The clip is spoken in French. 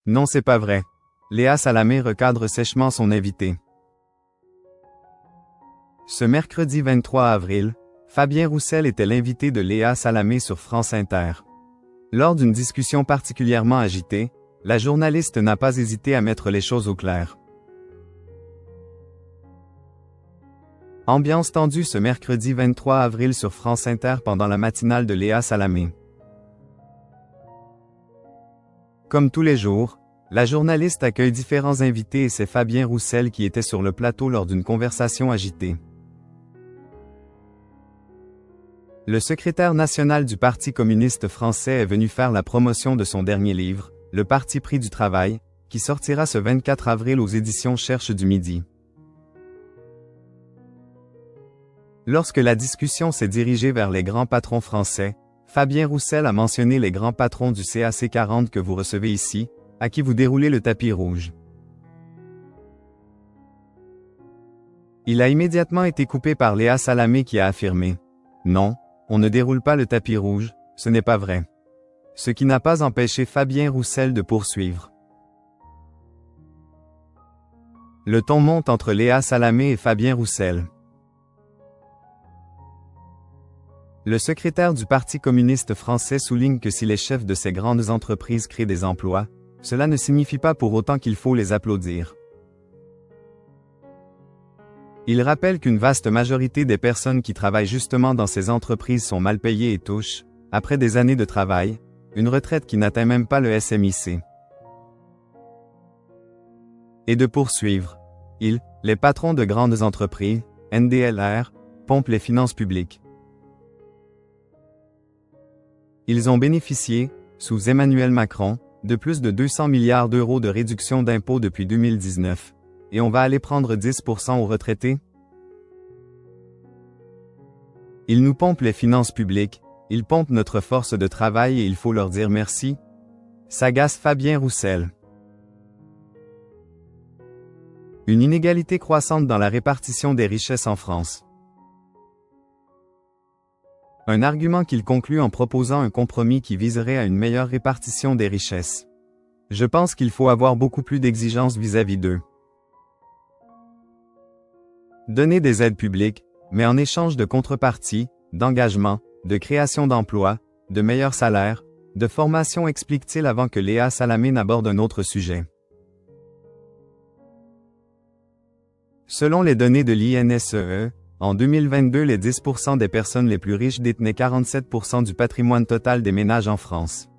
Non, c'est pas vrai. Léa Salamé recadre sèchement son invité. Ce mercredi 23 avril, Fabien Roussel était l'invité de Léa Salamé sur France Inter. Lors d'une discussion particulièrement agitée, la journaliste n'a pas hésité à mettre les choses au clair. Ambiance tendue ce mercredi 23 avril sur France Inter pendant la matinale de Léa Salamé. Comme tous les jours, la journaliste accueille différents invités et c'est Fabien Roussel qui était sur le plateau lors d'une conversation agitée. Le secrétaire national du Parti communiste français est venu faire la promotion de son dernier livre, Le Parti pris du travail, qui sortira ce 24 avril aux éditions Cherche du Midi. Lorsque la discussion s'est dirigée vers les grands patrons français, Fabien Roussel a mentionné les grands patrons du CAC 40 que vous recevez ici, à qui vous déroulez le tapis rouge. Il a immédiatement été coupé par Léa Salamé qui a affirmé « Non, on ne déroule pas le tapis rouge, ce n'est pas vrai ». Ce qui n'a pas empêché Fabien Roussel de poursuivre. Le ton monte entre Léa Salamé et Fabien Roussel. Le secrétaire du Parti communiste français souligne que si les chefs de ces grandes entreprises créent des emplois, cela ne signifie pas pour autant qu'il faut les applaudir. Il rappelle qu'une vaste majorité des personnes qui travaillent justement dans ces entreprises sont mal payées et touchent, après des années de travail, une retraite qui n'atteint même pas le SMIC. Et de poursuivre. Les patrons de grandes entreprises, NDLR, pompent les finances publiques. Ils ont bénéficié, sous Emmanuel Macron, de plus de 200 milliards d'euros de réduction d'impôts depuis 2019. Et on va aller prendre 10% aux retraités? Ils nous pompent les finances publiques, ils pompent notre force de travail et il faut leur dire merci. S'agace Fabien Roussel. Une inégalité croissante dans la répartition des richesses en France. Un argument qu'il conclut en proposant un compromis qui viserait à une meilleure répartition des richesses. Je pense qu'il faut avoir beaucoup plus d'exigences vis-à-vis d'eux. Donner des aides publiques, mais en échange de contrepartie, d'engagement, de création d'emplois, de meilleurs salaires, de formation, explique-t-il avant que Léa Salamé n'aborde un autre sujet. Selon les données de l'INSEE, en 2022, les 10% des personnes les plus riches détenaient 47% du patrimoine total des ménages en France.